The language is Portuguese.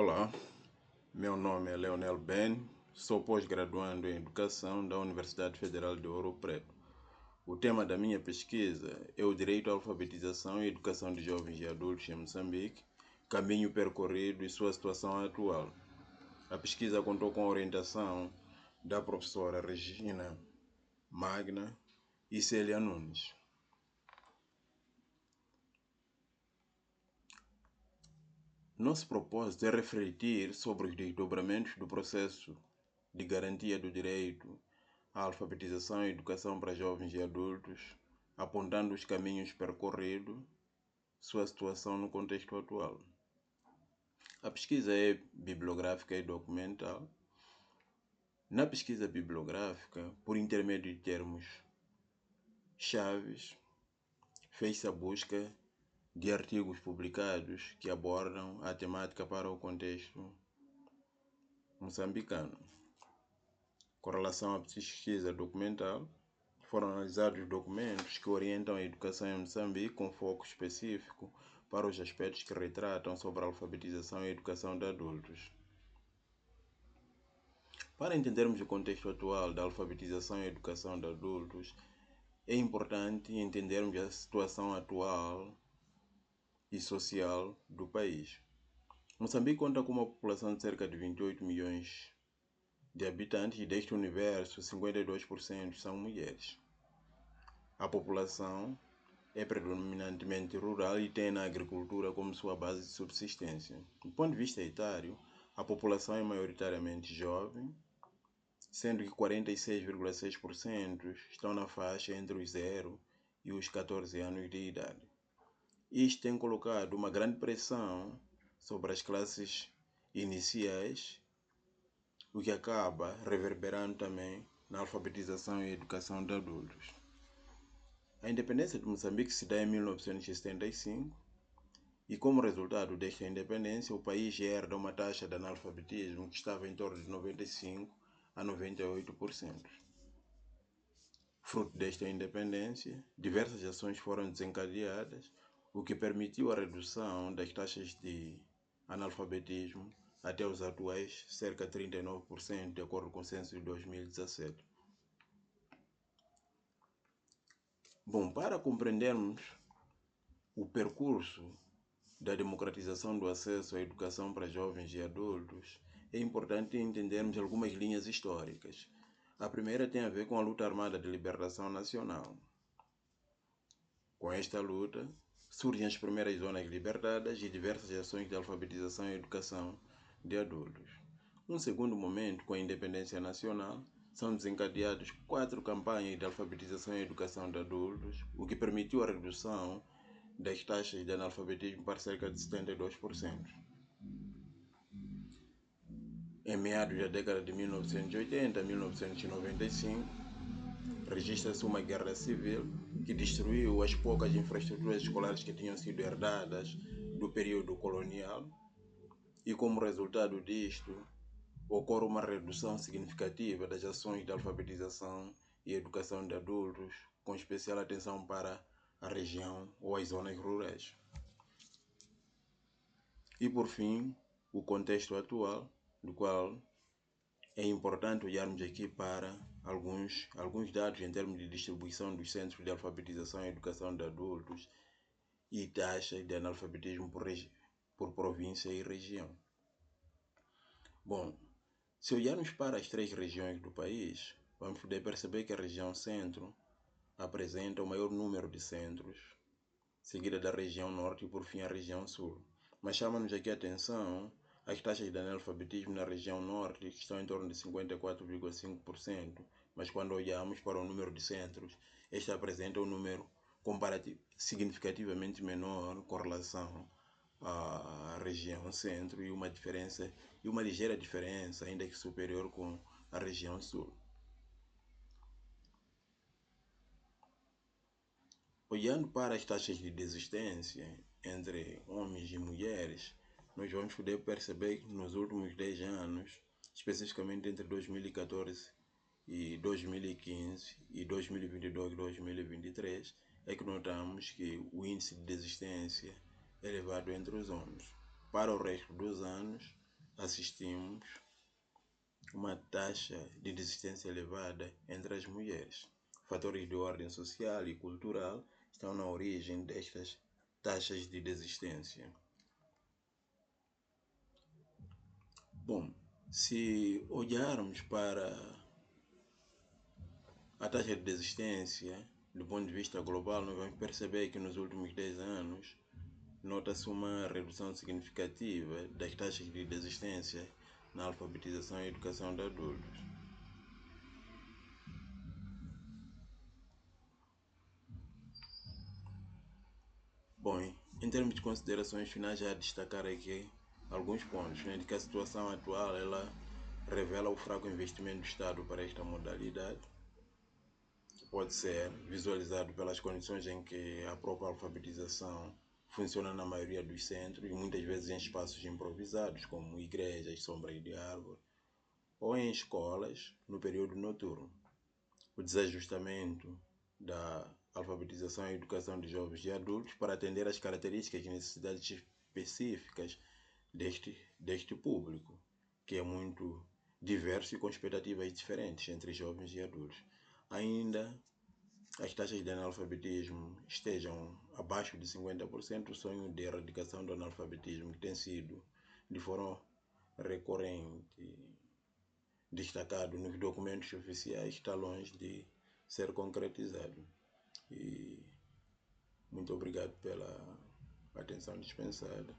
Olá, meu nome é Leonel Ben, sou pós-graduando em Educação da Universidade Federal de Ouro Preto. O tema da minha pesquisa é o direito à alfabetização e educação de jovens e adultos em Moçambique, caminho percorrido e sua situação atual. A pesquisa contou com a orientação da professora Regina Magna e Célia Nunes. Nosso propósito é refletir sobre os desdobramentos do processo de garantia do direito à alfabetização e educação para jovens e adultos, apontando os caminhos percorridos, sua situação no contexto atual. A pesquisa é bibliográfica e documental. Na pesquisa bibliográfica, por intermédio de termos chaves, fez-se a busca de artigos publicados que abordam a temática para o contexto moçambicano. Com relação à pesquisa documental, foram analisados documentos que orientam a educação em Moçambique com foco específico para os aspectos que retratam sobre a alfabetização e educação de adultos. Para entendermos o contexto atual da alfabetização e educação de adultos, é importante entendermos a situação atual e social do país. Moçambique conta com uma população de cerca de 28 milhões de habitantes e deste universo, 52% são mulheres. A população é predominantemente rural e tem na agricultura como sua base de subsistência. Do ponto de vista etário, a população é maioritariamente jovem, sendo que 46,6% estão na faixa entre os 0 e os 14 anos de idade. Isto tem colocado uma grande pressão sobre as classes iniciais, o que acaba reverberando também na alfabetização e educação de adultos. A independência de Moçambique se dá em 1975 e, como resultado desta independência, o país herda uma taxa de analfabetismo que estava em torno de 95% a 98%. Fruto desta independência, diversas ações foram desencadeadas, o que permitiu a redução das taxas de analfabetismo até os atuais cerca de 39%, de acordo com o censo de 2017. Bom, para compreendermos o percurso da democratização do acesso à educação para jovens e adultos, é importante entendermos algumas linhas históricas. A primeira tem a ver com a luta armada de libertação nacional. Com esta luta, surgem as primeiras zonas libertadas e diversas ações de alfabetização e educação de adultos. Num segundo momento, com a independência nacional, são desencadeadas 4 campanhas de alfabetização e educação de adultos, o que permitiu a redução das taxas de analfabetismo para cerca de 72%. Em meados da década de 1980 a 1995, registra-se uma guerra civil que destruiu as poucas infraestruturas escolares que tinham sido herdadas do período colonial e, como resultado disto, ocorre uma redução significativa das ações de alfabetização e educação de adultos, com especial atenção para a região ou as zonas rurais. E, por fim, o contexto atual, do qual é importante olharmos aqui para alguns dados em termos de distribuição dos centros de alfabetização e educação de adultos e taxas de analfabetismo por província e região. Bom, se olharmos para as 3 regiões do país, vamos poder perceber que a região centro apresenta o maior número de centros, seguida da região norte e, por fim, a região sul. Mas chama-nos aqui a atenção as taxas de analfabetismo na região norte, que estão em torno de 54,5%, mas quando olhamos para o número de centros, este apresenta um número significativamente menor com relação à região centro e uma ligeira diferença, ainda que superior, com a região sul. Olhando para as taxas de desistência entre homens e mulheres, nós vamos poder perceber que nos últimos 10 anos, especificamente entre 2014 e 2015 e 2022 e 2023, é que notamos que o índice de desistência é elevado entre os homens. Para o resto dos anos, assistimos uma taxa de desistência elevada entre as mulheres. Fatores de ordem social e cultural estão na origem destas taxas de desistência. Bom, se olharmos para a taxa de desistência do ponto de vista global, nós vamos perceber que nos últimos 10 anos nota-se uma redução significativa das taxas de desistência na alfabetização e educação de adultos. Bom, em termos de considerações finais, já destacar aqui alguns pontos, né, de que a situação atual ela revela o fraco investimento do Estado para esta modalidade. Pode ser visualizado pelas condições em que a própria alfabetização funciona na maioria dos centros, e muitas vezes em espaços improvisados, como igrejas, sombras de árvore, ou em escolas no período noturno. O desajustamento da alfabetização e educação de jovens e adultos para atender às características e necessidades específicas deste público, que é muito diverso e com expectativas diferentes entre jovens e adultos. Ainda as taxas de analfabetismo estejam abaixo de 50%, o sonho de erradicação do analfabetismo, que tem sido de forma recorrente destacado nos documentos oficiais, está longe de ser concretizado. E muito obrigado pela atenção dispensada.